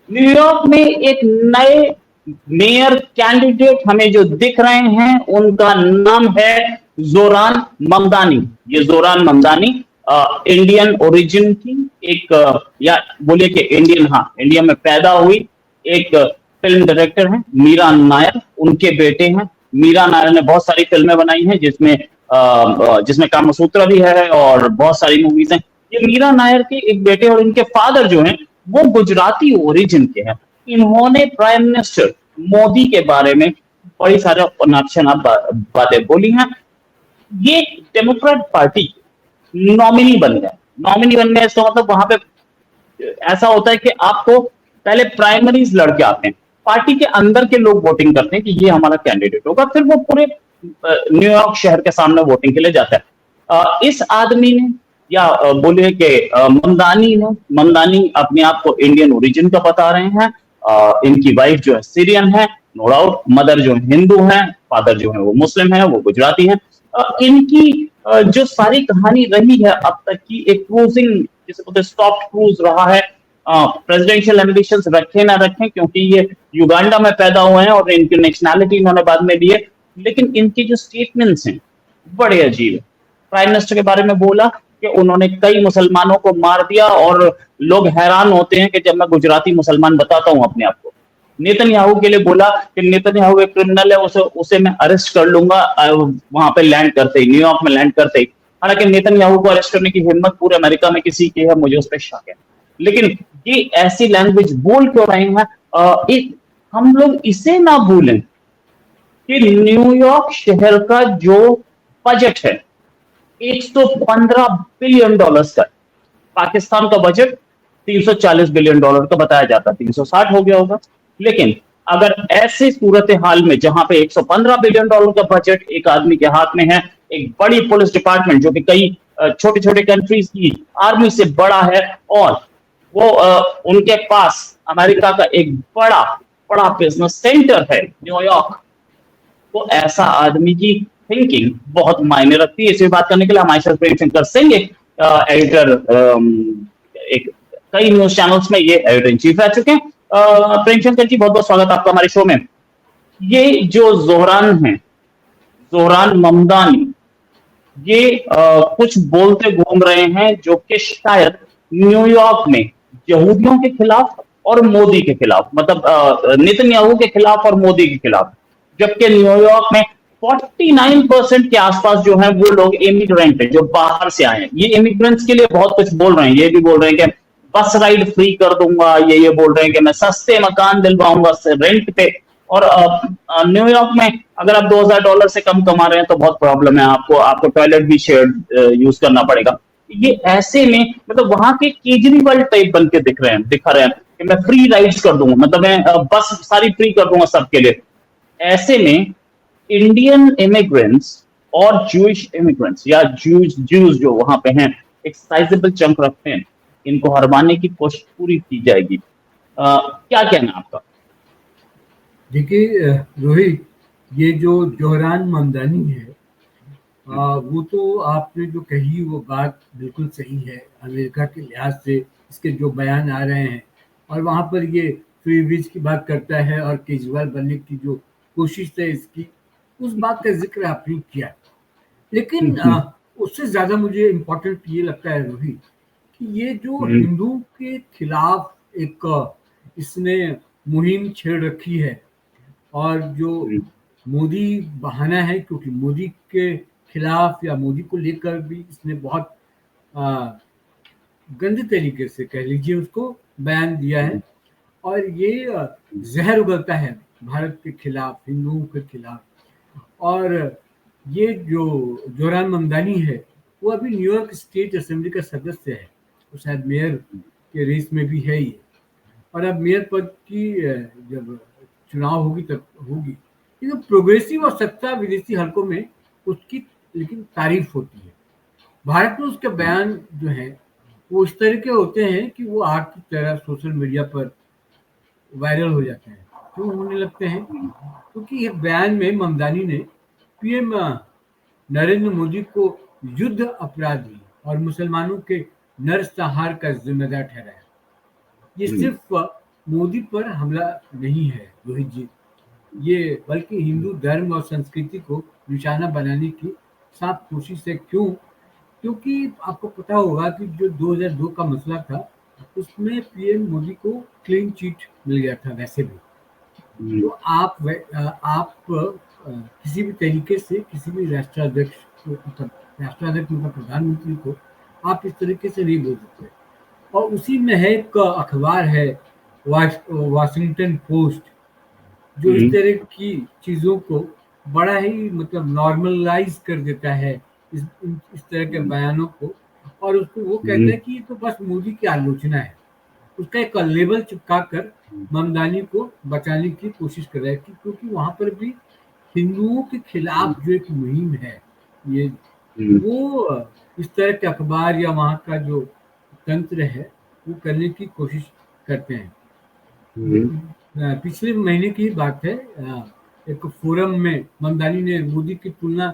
New York में एक नए मेयर कैंडिडेट हमें जो दिख रहे हैं, उनका नाम है जोरान ममदानी। ये जोरान ममदानी इंडियन ओरिजिन की एक या बोलिए कि इंडियन, हाँ, इंडिया में पैदा हुई एक फिल्म डायरेक्टर है, मीरा नायर उनके बेटे हैं। मीरा नायर ने बहुत सारी फिल्में बनाई हैं, जिसमें कामसूत्र भी है और बहुत सारी मूवीज हैं। ये मीरा नायर के एक बेटे और इनके फादर जो हैं, वो गुजराती ओरिजिन के हैं। इन्होंने प्राइम मिनिस्टर मोदी के बारे में बड़ी सारे बातें बोली हैं। ये डेमोक्रेट पार्टी नॉमिनी बन गए। नॉमिनी बन गए इसका मतलब वहां पे ऐसा होता है कि आपको पहले प्राइमरीज लड़के आते हैं, पार्टी के अंदर के लोग वोटिंग करते हैं कि ये हमारा कैंडिडेट होगा, फिर वो पूरे न्यूयॉर्क शहर के सामने वोटिंग के लिए जाता है। इस आदमी ने या बोलिए कि ममदानी अपने आप को इंडियन ओरिजिन का बता रहे हैं। इनकी वाइफ जो है सीरियन है, नो डाउट। मदर जो है हिंदू है, फादर जो है वो मुस्लिम है, वो गुजराती है। इनकी जो सारी कहानी रही है अब तक की, एक क्रूजिंग, जिसे बोलते सॉफ्ट क्रूज रहा है। प्रेसिडेंशियल एम्बिशंस रखे ना रखें, क्योंकि ये युगांडा में पैदा हुए हैं और इनकी नेशनैलिटी इन्होंने बाद में ली है, लेकिन इनकी जो स्टेटमेंट्स हैं बड़े अजीब है। प्राइम मिनिस्टर के बारे में बोला कि उन्होंने कई मुसलमानों को मार दिया, और लोग हैरान होते हैं कि जब मैं गुजराती मुसलमान बताता हूं अपने आप को। नेतन्याहू के लिए बोला कि नेतन्याहू एक क्रिमिनल है, उसे मैं अरेस्ट कर लूंगा वहां पे लैंड करते ही, न्यूयॉर्क में लैंड करते ही। हालांकि नेतन्याहू को अरेस्ट करने की हिम्मत पूरे अमेरिका में किसी की है, मुझे उस पर शक है। लेकिन ये ऐसी लैंग्वेज बोल क्यों रहे हैं? एक हम लोग इसे ना भूलें कि न्यूयॉर्क शहर का जो बजट है, $115 बिलियन का। पाकिस्तान का बजट $340 बिलियन का बताया जाता है, 360 हो गया होगा। लेकिन अगर ऐसी सूरत हाल में, जहां पे $115 बिलियन का बजट एक आदमी के हाथ में है, एक बड़ी पुलिस डिपार्टमेंट जो कि कई छोटे छोटे कंट्रीज की आर्मी से बड़ा है, और वो उनके पास अमेरिका का एक बड़ा बड़ा बिजनेस सेंटर है न्यूयॉर्क, तो ऐसा आदमी की थिंकिंग बहुत मायने रखती है। इसे बात करने के लिए हमारे साथ प्रेमशंकर सिंह, एक एडिटर, एक कई न्यूज चैनल्स में ये एडिटर इन चीफ रह चुके हैं। प्रेमशंकर जी, बहुत बहुत स्वागत आपका हमारे शो में। ये जो जोहरान है, जोहरान ममदानी, ये कुछ बोलते घूम रहे हैं जो कि शायद न्यूयॉर्क में यहूदियों के खिलाफ और मोदी के खिलाफ, मतलब नेतन्याहू के खिलाफ और मोदी के खिलाफ। जबकि न्यूयॉर्क में 49% के आसपास जो है वो लोग इमिग्रेंट है, जो बाहर से आए हैं। ये इमिग्रेंट्स के लिए बहुत कुछ बोल रहे हैं। ये भी बोल रहे हैं कि बस राइड फ्री कर दूंगा, ये बोल रहे हैं कि मैं सस्ते मकान दिलवाऊंगा रेंट पे। और न्यूयॉर्क में अगर आप $2000 से कम कमा रहे हैं तो बहुत प्रॉब्लम है, आपको आपको टॉयलेट भी शेयर यूज करना पड़ेगा। ये ऐसे में मतलब वहां के केजरीवाल टाइप बन के दिखा रहे हैं कि मैं फ्री राइड्स कर दूंगा, मतलब मैं बस सारी फ्री कर दूंगा सबके लिए। ऐसे में इंडियन इमिग्रेंट्स और जूइश इमिग्रेंट्स या जूज जो वहां पे हैं, एक साइजेबल चंक रखते हैं। इनको हरवाने की कोशिश पूरी की जाएगी। क्या कहना है आपका? देखिए रोहित, ये जो जोहरान ममदानी है, वो तो आपने जो कही वो बात बिल्कुल सही है। अमेरिका के लिहाज से इसके जो बयान आ रहे हैं, और वहाँ पर ये फ्री विज की बात करता है और केजरीवाल बनने की जो कोशिश है इसकी, उस बात का जिक्र आपने किया। लेकिन उससे ज़्यादा मुझे इम्पोर्टेंट ये लगता है रोहित, कि ये जो हिंदू के खिलाफ एक इसने मुहिम छेड़ रखी है, और जो मोदी बहाना है, क्योंकि मोदी के खिलाफ या मोदी को लेकर भी इसने बहुत गंदे तरीके से कह लीजिए उसको बयान दिया है, और ये जहर उगलता है भारत के खिलाफ, हिंदुओं के खिलाफ। और ये जो जोहरान ममदानी है, वो अभी न्यूयॉर्क स्टेट असेंबली का सदस्य है, वो शायद मेयर के रेस में भी है ये। और अब मेयर पद की जब चुनाव होगी तब होगी। लेकिन प्रोग्रेसिव और सत्ता विदेशी हलकों में उसकी लेकिन तारीफ होती है। भारत में उसके बयान जो है वो इस तरह के होते हैं कि वो आग की तरह सोशल मीडिया पर वायरल हो जाते हैं। क्यों होने लगते हैं? क्योंकि एक बयान में ममदानी ने पीएम नरेंद्र मोदी को युद्ध अपराधी और मुसलमानों के नरसंहार का जिम्मेदार ठहराया। ये सिर्फ मोदी पर हमला नहीं है रोहित जी, ये बल्कि हिंदू धर्म और संस्कृति को निशाना बनाने की साफ कोशिश है। क्यों? क्योंकि आपको पता होगा कि जो 2002 का मसला था, उसमें पीएम मोदी को क्लीन चिट मिल गया था वैसे भी। तो आप किसी भी तरीके से किसी भी राष्ट्राध्यक्ष को, मतलब राष्ट्राध्यक्ष मतलब प्रधानमंत्री को, आप इस तरीके से नहीं बोल सकते। और उसी में है एक अखबार है, वाशिंगटन पोस्ट, जो इस तरह की चीज़ों को बड़ा ही मतलब नॉर्मलाइज कर देता है, इस तरह के बयानों को, और उसको वो कहता है कि ये तो बस मोदी की आलोचना है। उसका एक लेबल चिपका कर ममदानी को बचाने की कोशिश कर रहा है, क्योंकि वहां पर भी हिंदुओं के खिलाफ जो एक मुहिम है, ये वो इस तरह के अखबार या वहाँ का जो तंत्र है वो करने की कोशिश करते हैं। पिछले महीने की बात है, एक फोरम में ममदानी ने मोदी की तुलना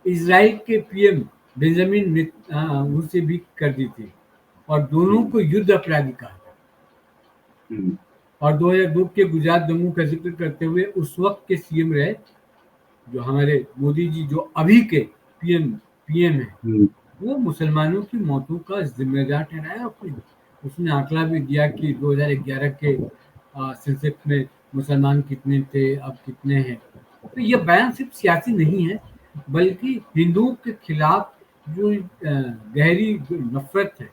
इजराइल के पीएम बेंजामिन नेतन्याहू से भी कर दी थी और दोनों को युद्ध अपराधी कहा था। और 2002 के गुजरात दंगों का जिक्र करते हुए उस वक्त के सीएम रहे जो हमारे मोदी जी, जो अभी के पीएम है, वो मुसलमानों की मौतों का जिम्मेदार ठहराया। और उसने आंकड़ा भी दिया कि 2011 के सेंसेक्स में मुसलमान कितने थे, अब कितने हैं। तो ये बयान सिर्फ सियासी नहीं है, बल्कि हिंदुओं के खिलाफ जो गहरी जो नफरत है,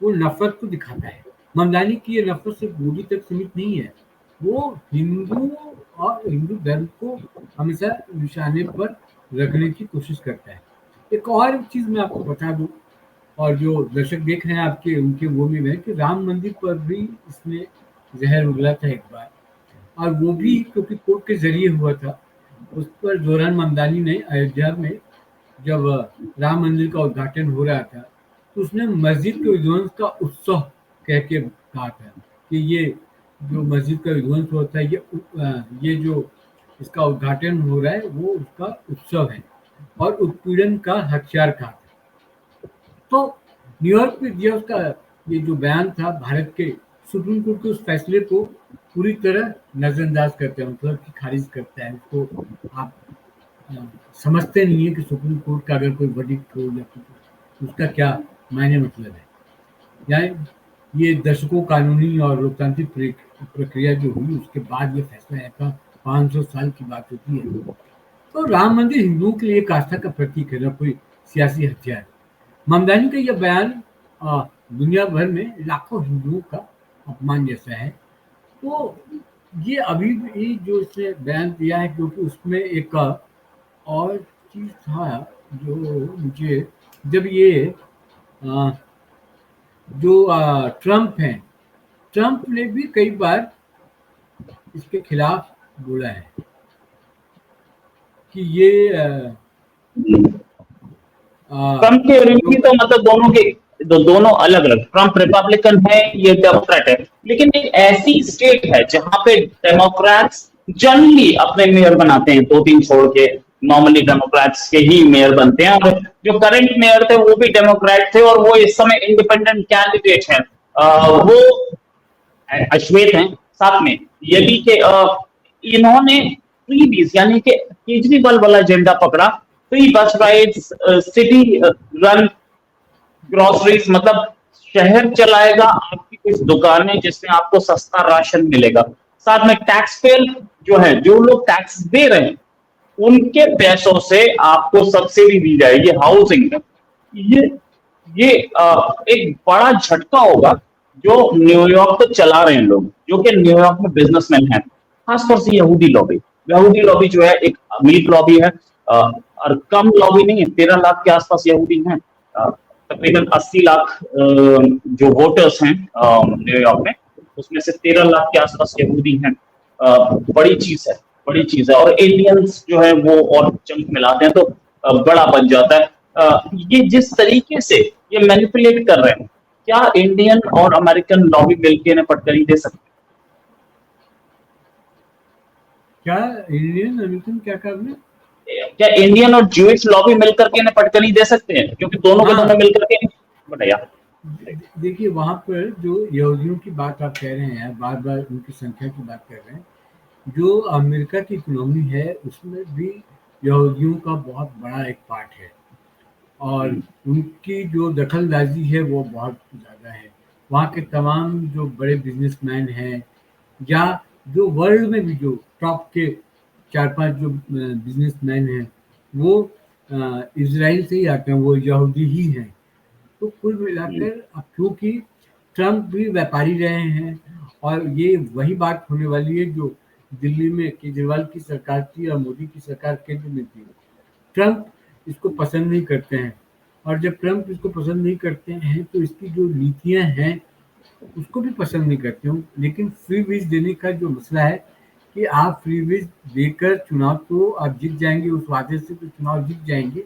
वो नफरत को दिखाता है। ममदानी की ये नफरत सिर्फ मोदी तक सीमित नहीं है, वो हिंदुओं और हिंदू धर्म को हमेशा निशाने पर रखने की कोशिश करता है। एक और चीज मैं आपको बता दूं, और जो दर्शक देख रहे हैं आपके, उनके वो भी है कि राम मंदिर पर भी इसने जहर उगला था एक बार, और वो भी क्योंकि कोर्ट के जरिए हुआ था। उस पर जोरान ममदानी ने अयोध्या में जब राम मंदिर का उद्घाटन हो रहा था, तो उसने मस्जिद के विध्वंस का उत्सव कह के कहा था कि ये जो मस्जिद का विध्वंस होता है, ये जो इसका उद्घाटन हो रहा है वो उसका उत्सव है, और उत्पीड़न का हथियार कहा था। तो न्यूयॉर्क में दिया उसका ये जो बयान था, भारत के सुप्रीम कोर्ट के उस फैसले को पूरी तरह नजरअंदाज करते हैं, मतलब कि खारिज करता है उसको। आप समझते नहीं है कि सुप्रीम कोर्ट का अगर कोई वर्डिक्ट हो या कुछ, उसका क्या मायने मतलब है। या ये दशकों कानूनी और लोकतांत्रिक प्रक्रिया जो हुई, उसके बाद ये फैसला आया था, 500 साल की बात होती है। तो राम मंदिर हिंदुओं के लिए एक आस्था का प्रतीक है, न कोई सियासी हथियार। ममदानी का यह बयान दुनिया भर में लाखों हिंदुओं का अपमान जैसा है। तो ये अभी भी जो इसने बयान दिया है, क्योंकि उसमें एक और चीज था जो मुझे, जब ये जो ट्रम्प हैं, ट्रम्प ने भी कई बार इसके खिलाफ बोला है कि ये ट्रम्प की रीति तो मतलब दोनों अलग अलग, ट्रम्प रिपब्लिकन है, ये डेमोक्रेट है। लेकिन एक ऐसी स्टेट है जहां पे डेमोक्रेट्स जनरली अपने मेयर बनाते हैं, 2-3 छोड़ के नॉर्मली डेमोक्रेट्स के ही मेयर बनते हैं। और जो करंट मेयर थे वो भी डेमोक्रेट थे, और वो इस समय इंडिपेंडेंट कैंडिडेट हैं। वो अश्वेत हैं। साथ में ये भी कि इन्होंने फ्रीबीज यानी कि केजरीवाल वाला एजेंडा पकड़ा, फ्री बस राइड्स, सिटी रन ग्रोसरीज, मतलब शहर चलाएगा आपकी कुछ दुकानें जिसमें आपको सस्ता राशन मिलेगा। साथ में टैक्स पेयर जो है, जो लोग टैक्स दे रहे हैं, उनके पैसों से आपको सब्सिडी दी जाएगी हाउसिंग में। ये एक बड़ा झटका होगा जो न्यूयॉर्क तो चला रहे हैं लोग, जो कि न्यूयॉर्क में बिजनेसमैन हैं, खासतौर से यहूदी लॉबी जो है एक अमीर लॉबी है, और कम लॉबी नहीं है। 13 लाख के आसपास यहूदी हैं, तकरीबन 80 लाख जो वोटर्स हैं न्यूयॉर्क में, उसमें से 13 लाख के आसपास यहूदी हैं। बड़ी चीज है। और इंडियंस जो है वो और चंक मिलाते हैं तो बड़ा बन जाता है। ये जिस तरीके से ये मैनिपुलेट कर रहे हैं, क्या इंडियन और अमेरिकन लॉबी मिलकर इन्हें पटकनी दे सकते हैं? क्या इंडियन अमेरिकन क्या करना? क्या इंडियन और ज्यूइश लॉबी मिलकर के इन्हें पटकनी दे सकते हैं? क्योंकि दोनों के दोनों मिलकर के बताइए। देखिए वहां पर जो यहूदियों की बात आप कह रहे हैं, बार बार उनकी संख्या की बात कर रहे हैं, जो अमेरिका की इकोनॉमी है उसमें भी यहूदियों का बहुत बड़ा एक पार्ट है, और उनकी जो दखलंदाजी है वो बहुत ज़्यादा है। वहाँ के तमाम जो बड़े बिजनेसमैन हैं, या जो वर्ल्ड में भी जो टॉप के 4-5 जो बिजनेसमैन हैं, वो इज़राइल से ही आते हैं, वो यहूदी ही हैं। तो कुल मिलाकर अब क्योंकि ट्रम्प भी व्यापारी रहे हैं, और ये वही बात होने वाली है जो दिल्ली में केजरीवाल की सरकार थी और मोदी की सरकार केंद्र में थी। ट्रम्प इसको पसंद नहीं करते हैं, और जब ट्रम्प इसको पसंद नहीं करते हैं तो इसकी जो नीतियां हैं उसको भी पसंद नहीं करते हूँ। लेकिन फ्री वीज देने का जो मसला है कि आप फ्री वीज देकर चुनाव तो आप जीत जाएंगे, उस वादे से तो चुनाव जीत जाएंगे,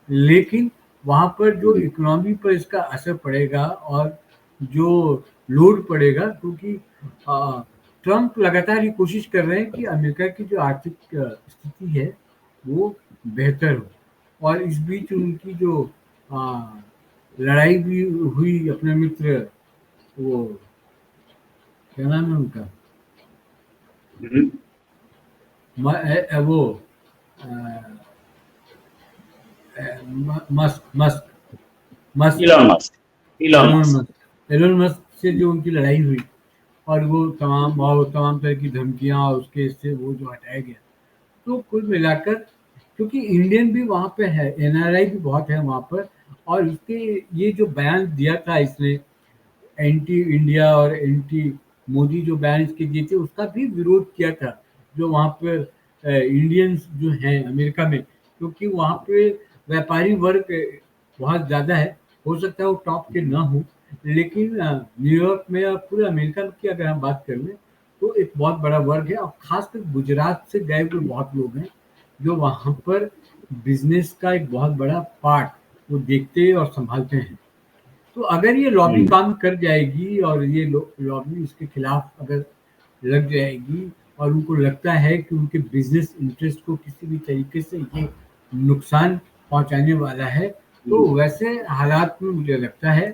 लेकिन वहाँ पर जो इकोनॉमी पर इसका असर पड़ेगा और जो लोड पड़ेगा, क्योंकि ट्रम्प लगातार ये कोशिश कर रहे हैं कि अमेरिका की जो आर्थिक स्थिति है वो बेहतर हो, और इस बीच उनकी जो लड़ाई भी हुई अपने मित्र, वो क्या नाम है उनका, वो Musk Musk Musk Elon Musk से जो उनकी लड़ाई हुई, और वो तमाम तरह की धमकियां और उसके से वो जो हटाया गया। तो कुल मिलाकर क्योंकि इंडियन भी वहाँ पे है, एनआरआई भी बहुत है वहाँ पर, और इसके ये जो बयान दिया था इसने एंटी इंडिया और एंटी मोदी, जो बयान इसके दिए थे उसका भी विरोध किया था जो वहाँ पर इंडियंस जो हैं अमेरिका में, क्योंकि वहाँ पे व्यापारी वर्ग बहुत ज़्यादा है। हो सकता है वो टॉप के ना हो, लेकिन न्यूयॉर्क में और पूरे अमेरिका की अगर हम बात कर लें तो एक बहुत बड़ा वर्ग है, और खासकर गुजरात से गए हुए बहुत लोग हैं जो वहाँ पर बिजनेस का एक बहुत बड़ा पार्ट वो देखते और संभालते हैं। तो अगर ये लॉबी काम कर जाएगी और ये लॉबी इसके खिलाफ अगर लग जाएगी, और उनको लगता है कि उनके बिजनेस इंटरेस्ट को किसी भी तरीके से ये नुकसान पहुंचाने वाला है, तो वैसे हालात में मुझे लगता है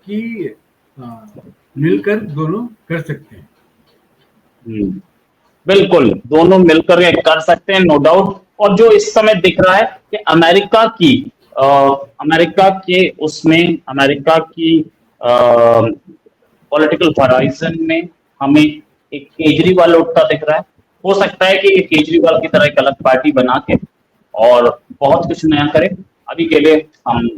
कि मिलकर दोनों कर सकते हैं। बिल्कुल, दोनों मिलकर ये कर सकते हैं, नो डाउट। और जो इस समय दिख रहा है कि अमेरिका की पॉलिटिकल हॉराइजन में हमें एक केजरीवाल उठता दिख रहा है। हो सकता है कि ये केजरीवाल की तरह एक अलग पार्टी बना के और बहुत कुछ नया करे। अभी के लिए हम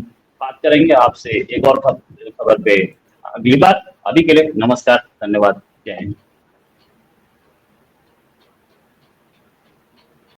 बात करेंगे आपसे एक और खबर पे अगली बार। अभी के लिए नमस्कार, धन्यवाद, जय हिंद।